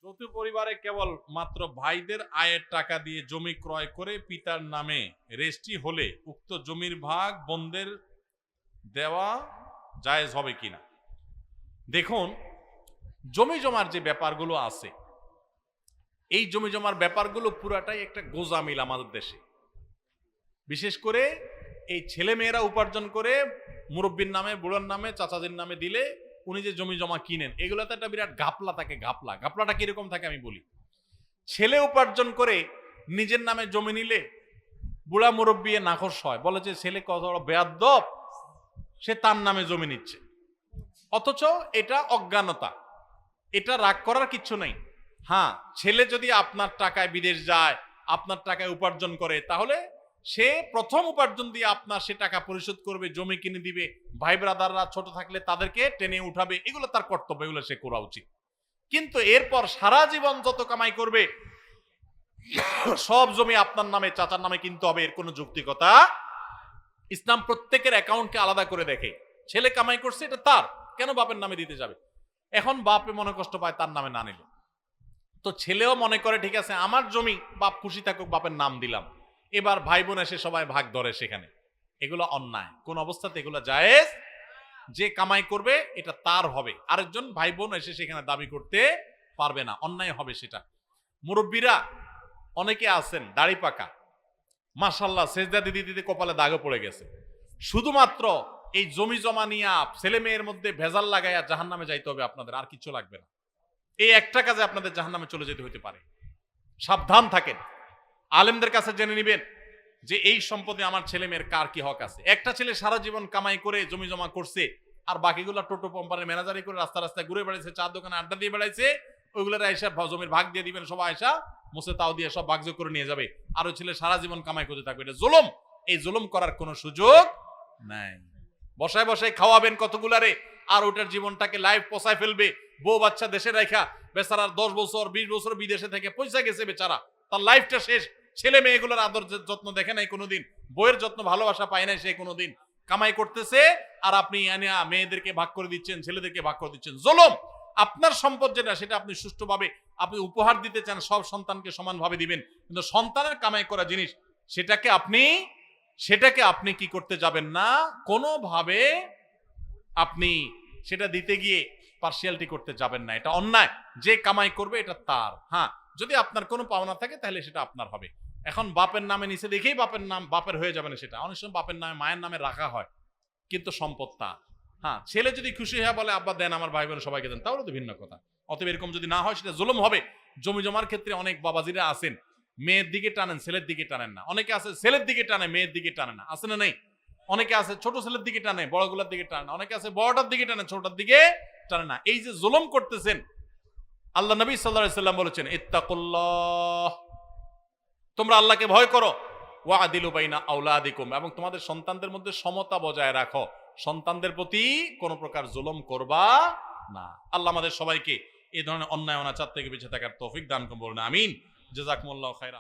যৌথ পরিবারে কেবল মাত্র ভাইদের আয়ের টাকা দিয়ে জমি ক্রয় করে পিতার নামে রেজিস্ট্রি হলে উক্ত জমির ভাগ বোনদের দেওয়া জায়েজ হবে কিনা। দেখুন, জমি জমার যে ব্যাপারগুলো আছে, এই জমি জমার ব্যাপারগুলো পুরাটাই একটা গোজামিল আমাদের দেশে। বিশেষ করে এই ছেলে মেয়েরা উপার্জন করে মুরব্বীর নামে, বুড়োর নামে, চাচাজির নামে দিলে উনি যে জমি জমা কিনেন, এগুলোতে একটা বিরাট ঘাপলা থাকে। ঘাপলাটা কিরকম থাকে আমি বলি। ছেলে উপার্জন করে নিজের নামে জমি নিলে বুড়া মুরব্বী নাখোশ হয়, বলে যে ছেলে কত বড় বেয়াদ্দপ, সে তার নামে জমি নিচ্ছে। অথচ এটা অজ্ঞানতা, এটা রাগ করার কিচ্ছু নেই। হ্যাঁ, ছেলে যদি আপনার টাকায় বিদেশ যায়, আপনার টাকায় উপার্জন করে, তাহলে সে প্রথম উপার্জন দিয়ে আপনার সে টাকা পরিশোধ করবে, জমি কিনে দিবে, ভাই ব্রাদাররা ছোট থাকলে তাদেরকে টেনে উঠাবে, এগুলো তার কর্তব্য, এগুলো সে করা উচিত। কিন্তু এরপর সারা জীবন যত কামাই করবে সব জমি আপনার নামে, চাচার নামে কিনতে হবে, এর কোনো যৌক্তিকতা। ইসলাম প্রত্যেকের অ্যাকাউন্টকে আলাদা করে দেখে। ছেলে কামাই করছে, এটা তার, কেন বাপের নামে দিতে যাবে? এখন বাপে মনে কষ্ট পায় তার নামে না নিলে, তো ছেলেও মনে করে ঠিক আছে আমার জমি, বাপ খুশি থাকুক, বাপের নাম দিলাম। এবার ভাই বোন এসে সবাই ভাগ ধরে সেখানে। এগুলো অন্যায়, কোন অবস্থাতে এগুলো জায়েজ। যে কামাই করবে এটা তার হবে, আরেকজন ভাই বোন এসে সেখানে দাবি করতে পারবে না, অন্যায় হবে সেটা। মুরব্বীরা অনেকে আছেন দাড়ি পাকা, মাশাআল্লাহ, সেজদা দিতে দিতে কপালে দাগও পড়ে গেছে, শুধুমাত্র এই জমি জমা নিয়ে ছেলে মেয়ের মধ্যে ভেজাল লাগাইয়া জাহান্নামে যাইতে হবে আপনাদের, আর কিছু লাগবে না। এই একটা কাজে আপনাদের জাহান্নামে চলে যেতে হতে পারে। সাবধান থাকেন, আলেমদের কাছে জেনে নেবেন যে এই সম্পদে আমার ছেলে মেয়ের কার কি হক আছে। একটা ছেলে সারা জীবন কামাই করে জমি জমা করছে, আর বাকিগুলো টোটো কোম্পানির ম্যানেজারি করে রাস্তা রাস্তায় ঘুরে বেড়াইছে, চার দোকানে আড্ডা দিয়ে বেড়াইছে, ওইগুলোর আয়সা জমির ভাগ দিয়ে দিবেন, সবাই আয়সা মুছে তাও দিয়ে সব ভাগযোগ করে নিয়ে যাবে, আর ওই ছেলে সারা জীবন কামাই করতে থাকবে। এটা জুলুম। এই জুলুম করার কোনো সুযোগ নাই। বসায় বসায় খাওয়াবেন কতগুলারে, আর ওটার জীবনটাকে লাইফ পচায় ফেলবে। বউ বাচ্চা দেশে রেখা বেচারার 10 বছর 20 বছর বিদেশে থেকে পয়সা গেছে, বেচারা তার লাইফটা শেষ। ছেলে মেয়েগুলোর আদর যত্ন দেখে নাই কোনোদিন, বইয়ের যত্ন ভালোবাসা পায় নাই সে কোনোদিন। কামাই করতেছে আর আপনি মেয়েদেরকে ভাগ করে দিচ্ছেন, ছেলেদেরকে ভাগ করে দিচ্ছেন। জুলুম। আপনার সম্পদ যেটা, সেটা আপনি সুষ্ঠুভাবে আপনি উপহার দিতে চান, সব সন্তানকে সমানভাবে দিবেন, কিন্তু সন্তানের কামাই করা জিনিস সেটাকে আপনি কি করতে যাবেন না, কোনোভাবে আপনি সেটা দিতে গিয়ে পার্সিয়ালিটি করতে যাবেন না। এটা অন্যায়। যে কামাই করবে এটা তার। হ্যাঁ, যদি আপনার কোনো পাওনা থাকে তাহলে সেটা আপনার হবে। এখন বাপের নামে নিচে দেখেই বাপের নাম বাপের হয়ে যাবে না, সেটা অনেক সময় বাপের নামে মায়ের নামে রাখা হয়, কিন্তু সম্পদ তার। হ্যাঁ, ছেলে যদি খুশি হয়ে বলে আব্বা দেন, আমার ভাই বোন সবাইকে দেন, তাহলে তো ভিন্ন কথা। অতএব এরকম যদি না হয় সেটা জুলুম হবে। জমি জমার ক্ষেত্রে অনেক বাবাজিরা আছেন মেয়ের দিকে টানেন, ছেলের দিকে টানেন না। অনেকে আছে ছেলের দিকে টানে, মেয়ের দিকে টানে না, আছে না নেই? অনেকে আছে ছোট ছেলের দিকে টানে, বড়গুলোর দিকে টানে না। অনেকে আছে বড়টার দিকে টানে, ছোটটার দিকে টানে না। এই যে জুলুম করতেছেন, আল্লাহ নবী সাল্লাল্লাহু আলাইহি সাল্লাম বলেছেন ইত্তাকুল্লাহ, তোমরা আল্লাহকে ভয় করো, ওয়াদিলু বাইনা আওলাদিকুম, এবং তোমাদের সন্তানদের মধ্যে সমতা বজায় রাখো, সন্তানদের প্রতি কোন প্রকার জুলুম করবা না। আল্লাহ আমাদের সবাইকে এই ধরনের অন্যায় অনাচার থেকে বেঁচে থাকার তৌফিক দান করুন, বলুন আমিন। জাযাকুমুল্লাহু খাইরা।